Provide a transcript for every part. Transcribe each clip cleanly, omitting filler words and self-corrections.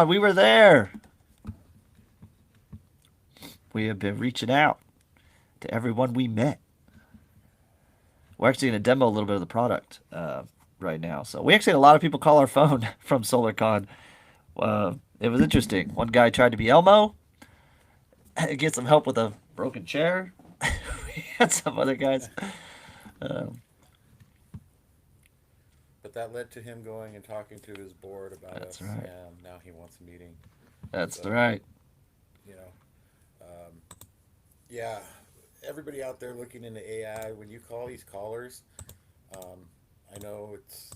We were there. We have been reaching out to everyone we met. We're actually going to demo a little bit of the product right now. So we actually had a lot of people call our phone from SolarCon. It was interesting. One guy tried to be Elmo, get some help with a broken chair. We had some other guys. Um, But that led to him going and talking to his board about that's us, right. and now he wants a meeting. That's So, right. you know, um, yeah, everybody out there looking into AI, when you call these callers, um, I know it's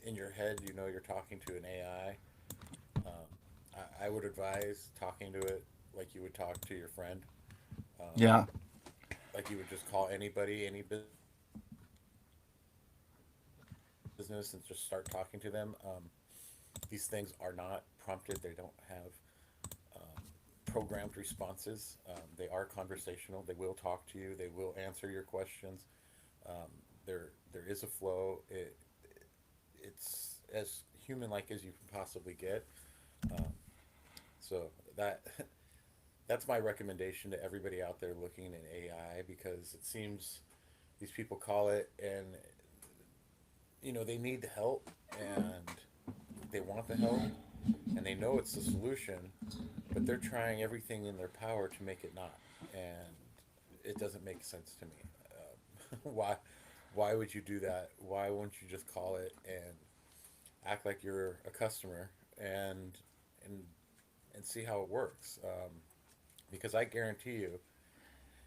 in your head, you know you're talking to an AI. I would advise talking to it like you would talk to your friend, um, Yeah. like you would just call anybody, any business, and just start talking to them. These things are not prompted. They don't have um, programmed responses. They are conversational. They will talk to you. They will answer your questions. There is a flow. It's as human like as you can possibly get. Um, so that that's my recommendation to everybody out there looking at AI, because it seems these people call it, and they need the help, and they want the help, and they know it's the solution, but they're trying everything in their power to make it not, and it doesn't make sense to me. Why would you do that? Why wouldn't you just call it and act like you're a customer, and and see how it works? Because I guarantee you,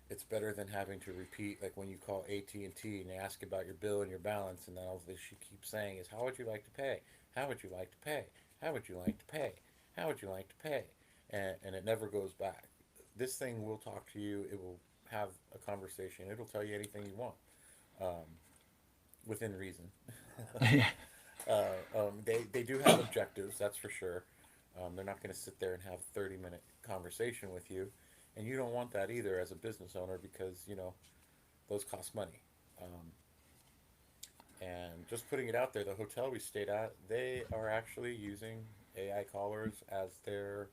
it's better than having to repeat, like when you call AT&T and they ask about your bill and your balance, and then all this she keeps saying is, how would you like to pay? How would you like to pay? How would you like to pay? How would you like to pay? And it never goes back. This thing will talk to you. It will have a conversation. It'll tell you anything you want, um, within reason. Yeah. They do have objectives, that's for sure. They're not going to sit there and have a 30-minute conversation with you. And you don't want that either as a business owner, because, those cost money. Um, and just putting it out there, the hotel we stayed at, they are actually using AI callers as their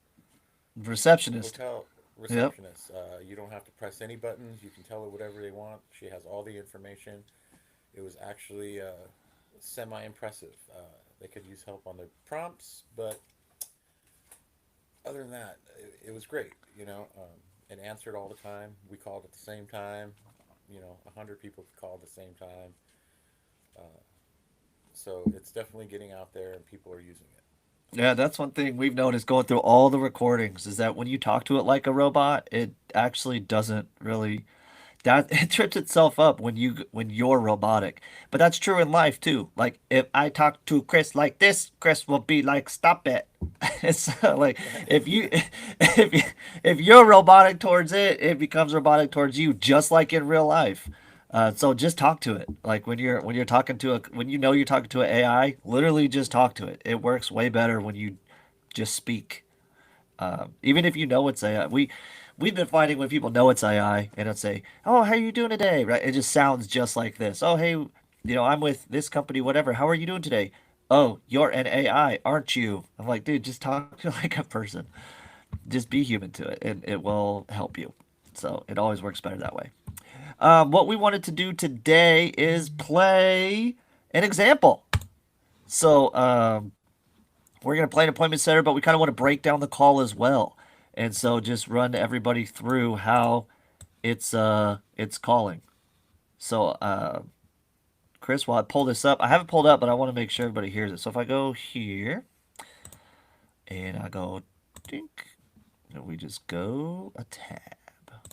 Receptionist. hotel Yep. receptionists. You don't have to press any buttons. You can tell her whatever they want. She has all the information. It was actually semi impressive. They could use help on their prompts, but other than that, it was great. It answered all the time. We called at the same time. 100 people could call at the same time. Uh, so it's definitely getting out there, and people are using it. Yeah, that's one thing we've noticed going through all the recordings is that when you talk to it like a robot, it actually doesn't really that it trips itself up when you're robotic. But that's true in life too. Like if I talk to Chris like this, Chris will be like, "Stop it." It's like if you if you, if you're robotic towards it, it becomes robotic towards you, just like in real life. So just talk to it. Like when you're talking to a when you know you're talking to an AI, literally just talk to it. It works way better when you just speak. Even if you know it's AI, we've been finding when people know it's AI and it'll say, "Oh, how are you doing today?" Right? It just sounds just like this. "Oh, hey, I'm with this company, whatever. How are you doing today?" "Oh, you're an AI, aren't you?" I'm like, dude, just talk to like a person. Just be human to it, and it will help you. So it always works better that way. What we wanted to do today is play an example. So we're going to play an appointment center, but we kind of want to break down the call as well. And so just run everybody through how it's calling. So Chris, while I pull this up, I have it pulled up, but I want to make sure everybody hears it. So if I go here and I go dink, and we just go a tab.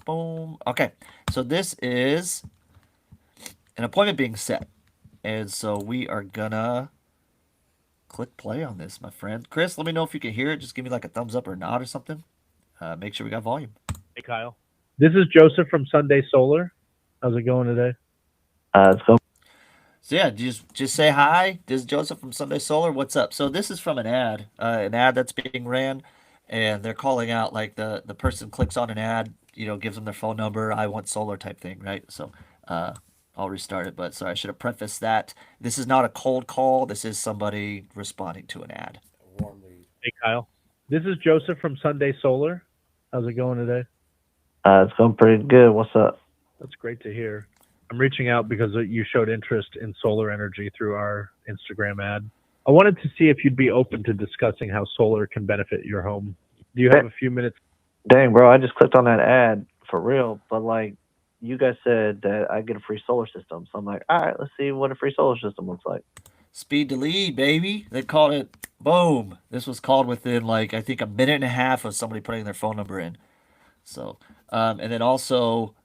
Boom. Okay. So this is an appointment being set. And so we are gonna click play on this, my friend. Chris, let me know if you can hear it. Just give me like a thumbs up or nod or something. Make sure we got volume. Hey, Kyle. This is Joseph from Sunday Solar. How's it going today? So So yeah, just say hi. This is Joseph from Sunday Solar. What's up? So this is from an ad that's being ran, and they're calling out like the person clicks on an ad, gives them their phone number. I want solar type thing, right? So uh, I'll restart it. But sorry, I should have prefaced that. This is not a cold call. This is somebody responding to an ad. A warm lead. Hey, Kyle. This is Joseph from Sunday Solar. How's it going today? It's going pretty good. What's up? That's great to hear. I'm reaching out because you showed interest in solar energy through our Instagram ad. I wanted to see if you'd be open to discussing how solar can benefit your home. Do you have a few minutes? Dang, bro, I just clicked on that ad for real, but like you guys said that I get a free solar system. So I'm like, all right, let's see what a free solar system looks like. Speed to lead, baby. They called it boom. This was called within like I think a minute and a half of somebody putting their phone number in. So, and then also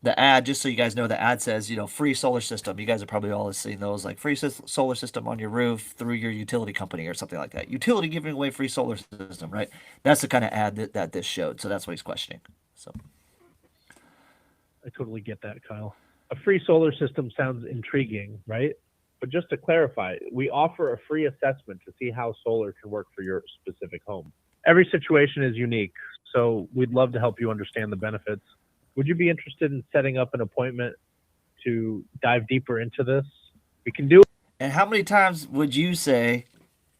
the ad, just so you guys know, the ad says, free solar system. You guys have probably all seen those, like free solar system on your roof through your utility company or something like that. Utility giving away free solar system, right? That's the kind of ad that this showed. So that's what he's questioning. So I totally get that, Kyle. A free solar system sounds intriguing, right? But just to clarify, we offer a free assessment to see how solar can work for your specific home. Every situation is unique, so we'd love to help you understand the benefits. Would you be interested in setting up an appointment to dive deeper into this? We can do it. and how many times would you say,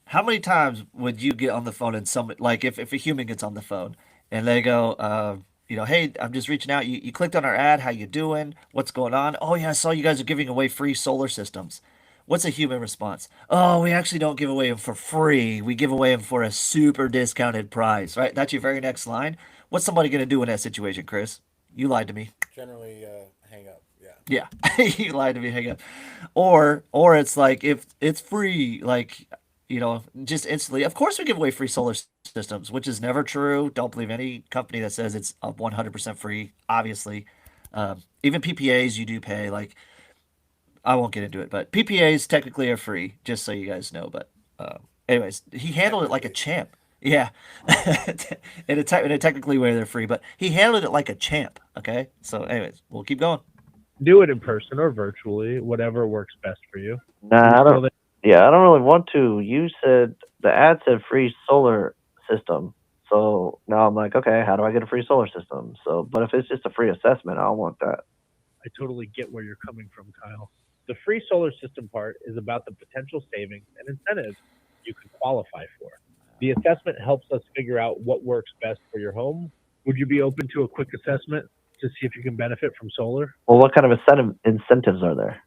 how many times would you get on the phone and like if a human gets on the phone and they go, hey, I'm just reaching out. You clicked on our ad. How you doing? What's going on? Oh yeah, I saw you guys are giving away free solar systems. What's a human response? Oh, we actually don't give away them for free. We give away them for a super discounted price, right? That's your very next line. What's somebody going to do in that situation, Chris? You lied to me. Generally, hang up. Yeah. Yeah, you lied to me. Hang up. Or it's like if it's free, like just instantly. Of course, we give away free solar systems, which is never true. Don't believe any company that says it's 100% free. Obviously, even PPAs you do pay. Like I won't get into it, but PPAs technically are free, just so you guys know. But anyways, he handled it like a Technically. champ. Yeah, in a technically way they're free, but he handled it like a champ. Okay, so anyways, we'll keep going. Do it in person or virtually, whatever works best for you. Nah, Are you I still don't. there? Yeah, I don't really want to. You said the ad said free solar system. So now I'm like, okay, how do I get a free solar system? So, but if it's just a free assessment, I don't want that. I totally get where you're coming from, Kyle. The free solar system part is about the potential savings and incentives you can qualify for. The assessment helps us figure out what works best for your home. Would you be open to a quick assessment to see if you can benefit from solar? Well, what kind of incentives are there?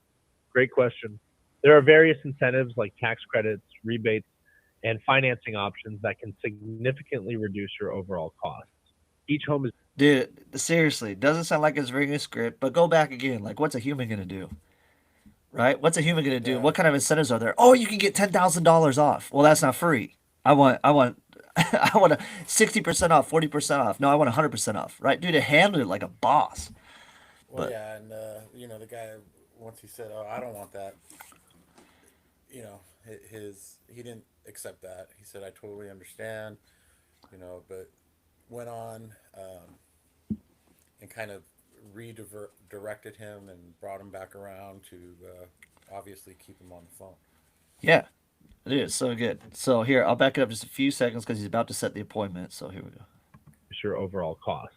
Great question. There are various incentives like tax credits, rebates, and financing options that can significantly reduce your overall costs. Each home is Dude, seriously, it doesn't sound like it's reading a script, but go back again. Like, what's a human gonna do? Right? What's a human gonna do? Yeah. What kind of incentives are there? Oh, you can get $10,000 off. Well, that's not free. I want, I want a 60% off, 40% off. No, I want 100% off. Right, dude? It handled it like a boss. Well, But yeah, and the guy once he said, "Oh, I don't want that," his he didn't accept that. He said, "I totally understand," but went on and kind of redirected him and brought him back around to obviously keep him on the phone. yeah, it is so good. So here, I'll back it up just a few seconds because he's about to set the appointment. So here we go. your overall costs.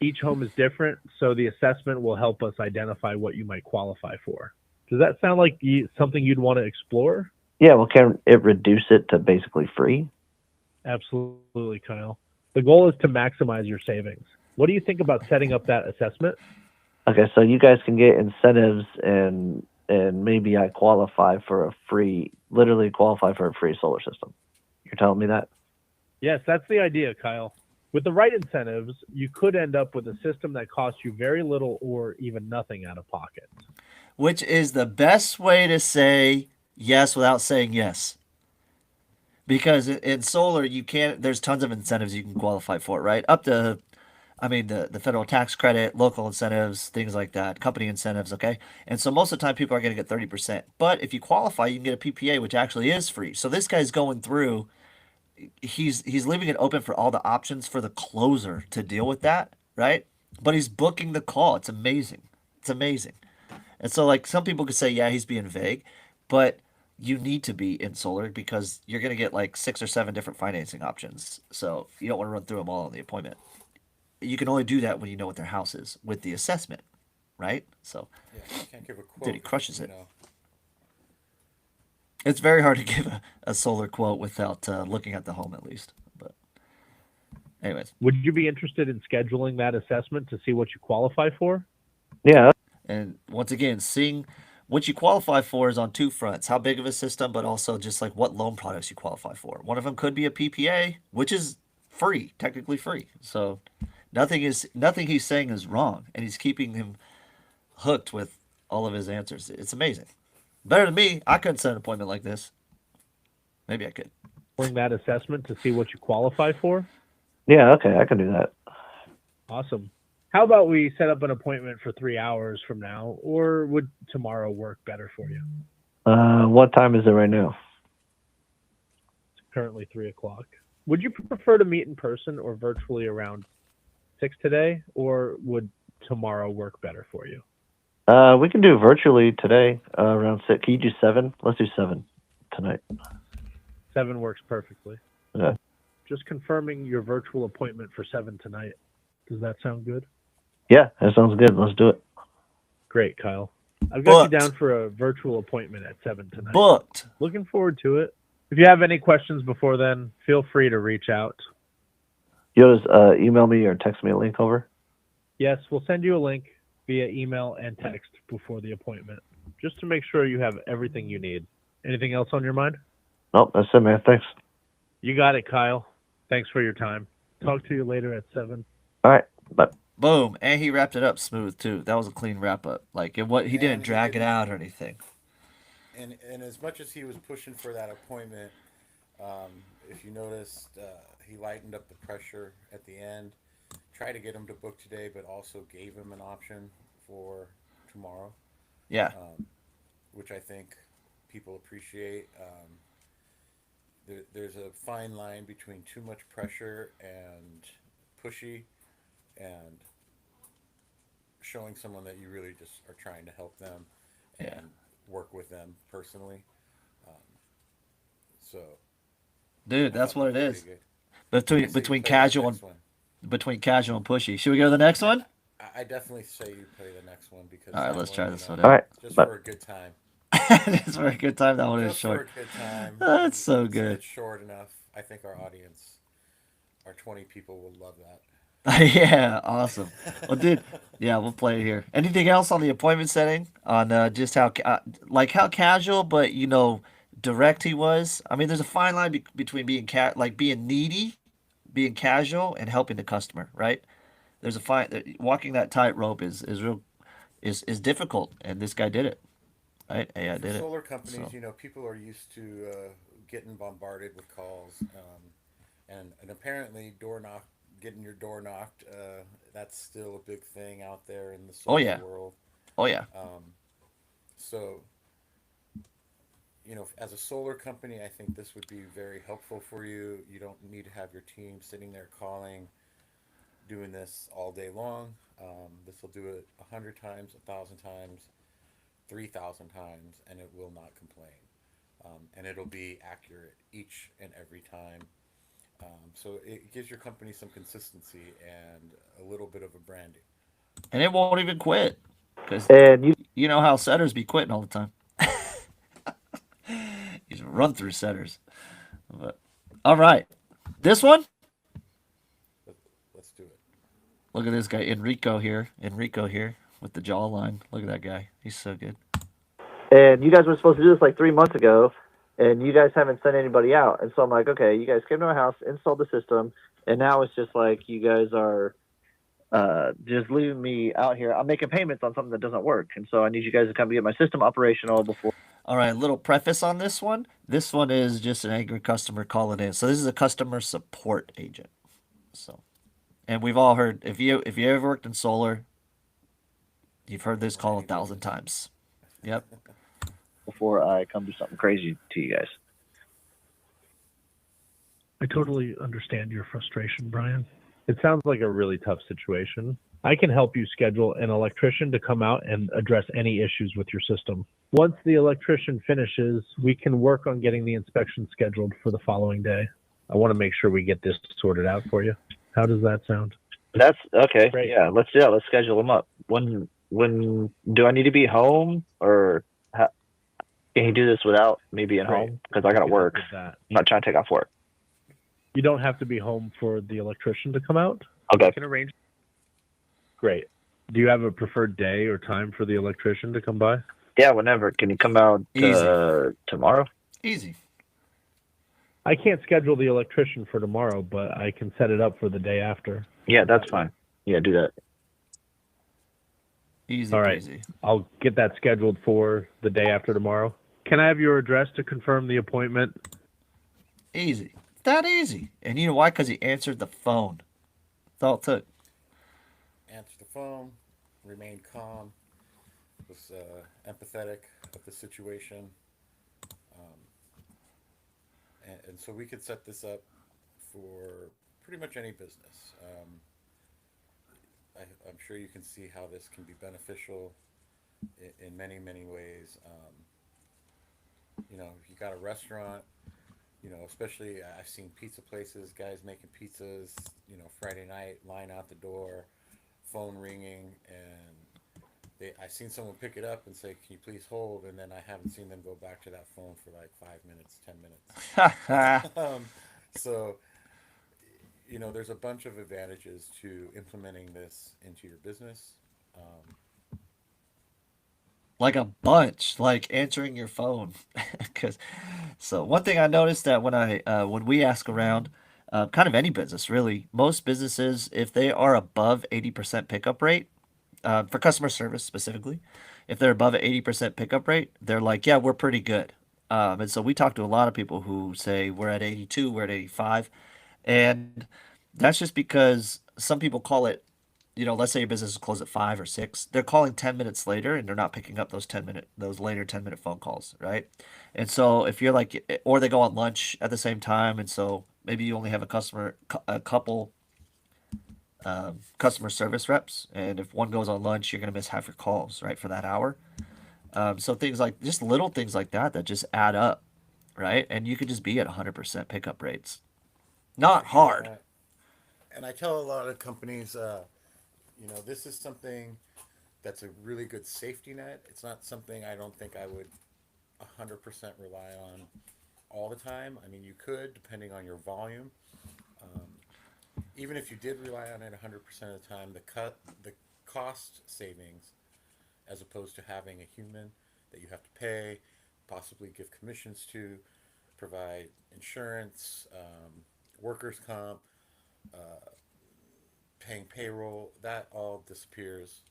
Each home is different, so the assessment will help us identify what you might qualify for. Does that sound like something you'd want to explore? Yeah, well, can it reduce it to basically free? Absolutely, Kyle. The goal is to maximize your savings. What do you think about setting up that assessment? Okay, so you guys can get incentives and maybe I literally qualify for a free solar system. You're telling me that? Yes, that's the idea, Kyle. With the right incentives, you could end up with a system that costs you very little or even nothing out of pocket. Which is the best way to say yes without saying yes? Because in solar, you can't. There's tons of incentives you can qualify for, right? Up to, I mean, the federal tax credit, local incentives, things like that, company incentives. Okay, and so most of the time, people are going to get 30%. But if you qualify, you can get a PPA, which actually is free. So this guy's going through. He's leaving it open for all the options for the closer to deal with that, right? But he's booking the call. It's amazing. It's amazing. And so, like, some people could say, yeah, he's being vague, but you need to be in solar because you're going to get like 6 or 7 different financing options. So you don't want to run through them all in the appointment. You can only do that when you know what their house is with the assessment, right? So, Yeah, you can't give a dude, quote. he crushes it. It's very hard to give a solar quote without looking at the home at least. But anyways, Would you be interested in scheduling that assessment to see what you qualify for? Yeah. and once again, seeing what you qualify for is on two fronts: how big of a system, but also just like what loan products you qualify for. One of them could be a PPA, which is free, technically free. So nothing he's saying is wrong, and he's keeping him hooked with all of his answers. It's amazing. Better than me. I couldn't set an appointment like this. Maybe I could. Doing that assessment to see what you qualify for? Yeah. Okay, I can do that. Awesome. How about we set up an appointment for 3 hours from now, or would tomorrow work better for you? What time is it right now? It's currently 3 o'clock. Would you prefer to meet in person or virtually around 6 today, or would tomorrow work better for you? We can do virtually today around 6. Can you do 7? Let's do 7 tonight. 7 works perfectly. Yeah. Just confirming your virtual appointment for 7 tonight. Does that sound good? Yeah, that sounds good. Let's do it. Great, Kyle. I've got you Booked. down for a virtual appointment at 7 tonight. Booked. Looking forward to it. If you have any questions before then, feel free to reach out. You'll just email me or text me a link over. Yes, we'll send you a link via email and text before the appointment, just to make sure you have everything you need. Anything else on your mind? Nope, that's it, man. Thanks. You got it, Kyle. Thanks for your time. Talk to you later at 7. All right, bye. Boom. And he wrapped it up smooth too. That was a clean wrap up. Like he didn't And he drag it didn't. out or anything. And as much as he was pushing for that appointment, if you noticed, he lightened up the pressure at the end. Tried to get him to book today, but also gave him an option for tomorrow, Yeah. which I think people appreciate. There's a fine line between too much pressure and pushy, and showing someone that you really just are trying to help them and Yeah. work with them personally. Um, so Dude, I that's thought what it that was is. pretty good. Between I say you between play that casual next and one. between casual and pushy. Should we go to the next one? I definitely say you play the next one because All right, that let's one, try this one All out. right, just bye. for a good time. It's for a good time. That one is Just for a short. good time. That's so It's, good. it's short enough. I think our audience, our 20 people, will love Yeah, awesome. Well, dude, that. yeah, we'll play it here. Anything else on the appointment setting on just like how casual, but direct he was? I mean, there's a fine line between being like being needy, being casual, and helping the customer, right? There's a fine walking that tightrope is real is difficult, and this guy did it, right? AI For did it. solar companies, So, people are used to getting bombarded with calls, and apparently getting your door knocked. That's still a big thing out there in the oh solar yeah, world. oh yeah, Um, so, as a solar company, I think this would be very helpful for you. You don't need to have your team sitting there calling, doing this all day long. This will do it 100 times, 1,000 times, 3,000 times, and it will not complain. And it'll be accurate each and every time. So it gives your company some consistency and a little bit of a branding. and it won't even quit because And you you know how setters be quitting all the time. He's run through setters. But all right, this one. Let, let's do it. Look at this guy, Enrico here. Enrico here with the jawline. Look at that guy. He's so good. you guys were supposed to do this like 3 months ago, and you guys haven't sent anybody out. And so I'm like, okay, you guys came to my house, installed the system, and now it's just like you guys are just leaving me out here. I'm making payments on something that doesn't work, and so I need you guys to come get my system operational before. All right, a little preface on this one. This one is just an angry customer calling in. So this is a customer support agent. So, and we've all heard if you ever worked in solar, you've heard this call 1,000 times. Yep. Before I come do something crazy to you guys. I totally understand your frustration, Brian. It sounds like a really tough situation. I can help you schedule an electrician to come out and address any issues with your system. Once the electrician finishes, we can work on getting the inspection scheduled for the following day. I want to make sure we get this sorted out for you. How does that sound? That's okay. Great. Yeah, let's schedule them up. When do I need to be home or? Can he do this without me being Great. home? Because I got to We can help work. with that. I'm not trying to take off work. You don't have to be home for the electrician to come out. Okay. We can arrange. Great. Do you have a preferred day or time for the electrician to come by? Yeah, whenever. Can you come out Easy. tomorrow? Easy. I can't schedule the electrician for tomorrow, but I can set it up for the day after. Yeah, that's fine. Yeah, do that. Easy All right. peasy. I'll get that scheduled for the day after tomorrow. Can I have your address to confirm the appointment? Easy. That easy. And you know why? Because he answered the phone. That's all it took. Answer the phone, remain calm, was empathetic of the situation, um, and so we could set this up for pretty much any business. I'm sure you can see how this can be beneficial in many, many ways. If you got a restaurant, especially I've seen pizza places, guys making pizzas, Friday night, line out the door, phone ringing, and I've seen someone pick it up and say, "Can you please hold?" And then I haven't seen them go back to that phone for like 5 minutes, 10 minutes. So, there's a bunch of advantages to implementing this into your business. Like a bunch, like answering your phone. 'Cause, so one thing I noticed that when we ask around, kind of any business really, most businesses, if they are above 80% pickup rate, for customer service specifically, if they're above an 80% pickup rate, they're like, yeah, we're pretty good. And so we talk to a lot of people who say we're at 82, we're at 85. And that's just because some people call it, let's say your business is closed at 5 or 6, they're calling 10 minutes later and they're not picking up those later 10-minute phone calls, right? And so if you're like, or they go on lunch at the same time. And so maybe you only have a couple customer service reps. And if one goes on lunch, you're going to miss half your calls, right, for that hour. So things like just little things like that just add up, right? And you could just be at 100% pickup rates. Not For sure. hard. And I tell a lot of companies, this is something that's a really good safety net. It's not something I don't think I would 100% rely on all the time. I mean, you could, depending on your volume. Um, Even if you did rely on it 100% of the time, the cost savings, as opposed to having a human that you have to pay, possibly give commissions to, provide insurance, workers' comp, uh, paying payroll, that all disappears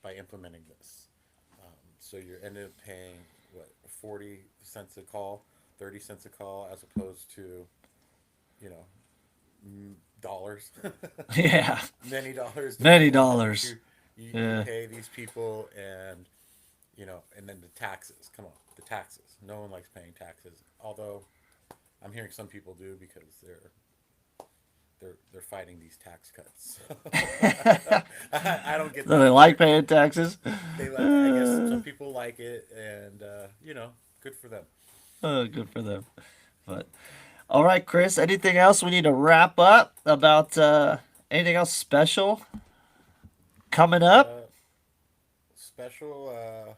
by implementing this. So you're ended up paying what 40 cents a call, 30 cents a call, as opposed to you know dollars, Yeah. many dollars, Many depending on how much dollars. you Yeah. pay these people, and then the taxes. Come on, the taxes. No one likes paying taxes. Although I'm hearing some people do because they're fighting these tax cuts. I don't get So they that like part. paying taxes. I guess some people like it, and good for them. Good for them. But all right, Chris. Anything else we need to wrap up about? Anything else special coming up? Uh, Special.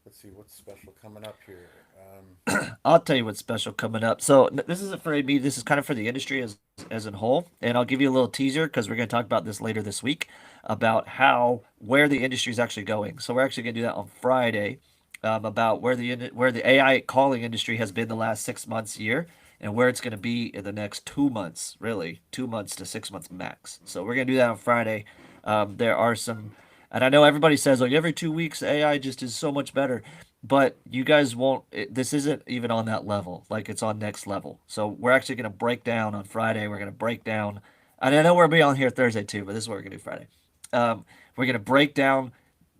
Let's see what's special coming up here. I'll tell you what's special coming up. So this isn't for me. This is kind of for the industry as a whole. And I'll give you a little teaser because we're going to talk about this later this week about where the industry is actually going. So we're actually going to do that on Friday, about where the AI calling industry has been the last 6 months, year, and where it's going to be in the next 2 months, really 2 months to 6 months max. So we're going to do that on Friday. There are some, and I know everybody says like every 2 weeks AI just is so much better, but you guys won't. This isn't even on that level. Like it's on next level. So we're actually going to break down on Friday. We're going to break down, and I know we'll be on here Thursday too, but this is what we're going to do Friday. We're going to break down.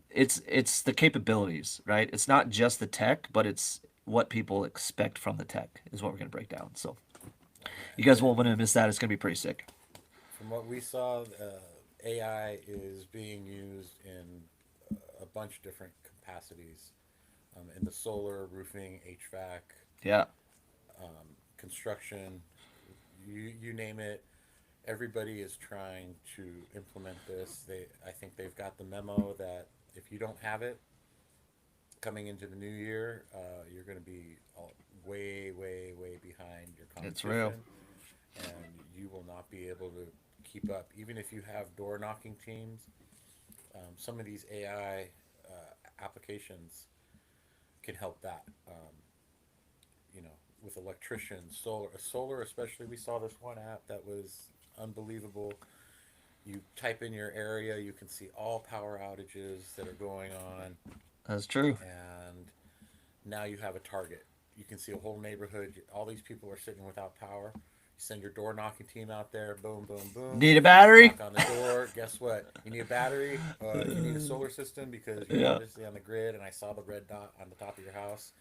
It's the capabilities, right? It's not just the tech, but it's what people expect from the tech is what we're going to break down. So you guys won't want to miss that. It's going to be pretty sick. From what we saw, AI is being used in a bunch of different capacities, in the solar, roofing, HVAC, Yeah. construction, you name it. Everybody is trying to implement this. I think they've got the memo that if you don't have it, coming into the new year, you're going to be way, way, way behind your It's real. competition, and you will not be able to keep up. Even if you have door knocking teams, some of these AI applications can help that. You know, with electricians, solar especially. We saw this one app that was unbelievable. You type in your area, you can see all power outages that are going on, That's true. and now you have a target. You can see a whole neighborhood. All these people are sitting without power. You send your door knocking team out there. Boom, boom, boom. Need a battery? Knock on the door. Guess what? You need a battery. You need a solar system because you're Yeah. obviously on the grid. And I saw the red dot on the top of your house,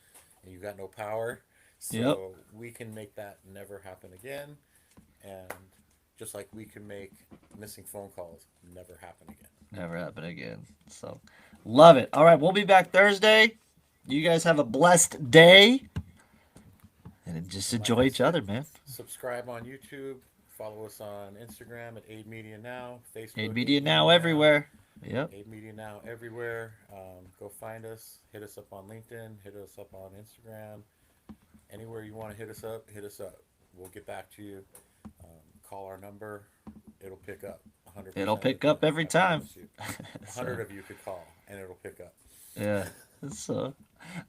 and you got no power. Yep. So we can make that never happen again, and just like we can make missing phone calls never happen again. Never happen again. So, love it. All right, we'll be back Thursday. You guys have a blessed day. And just Like enjoy I each said, other, man. subscribe on YouTube. Follow us on Instagram at Aid Media Now. Facebook Aid Media Now everywhere. Yep. Aid Media Now everywhere. Go find us. Hit us up on LinkedIn. Hit us up on Instagram. Anywhere you want to hit us up, hit us up. We'll get back to you. Call our number. It'll pick up 100%. It'll of the pick up time, every I time. promise you. 100 of you could call, and it'll pick up. Yeah. So,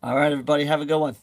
all right, everybody, have a good one.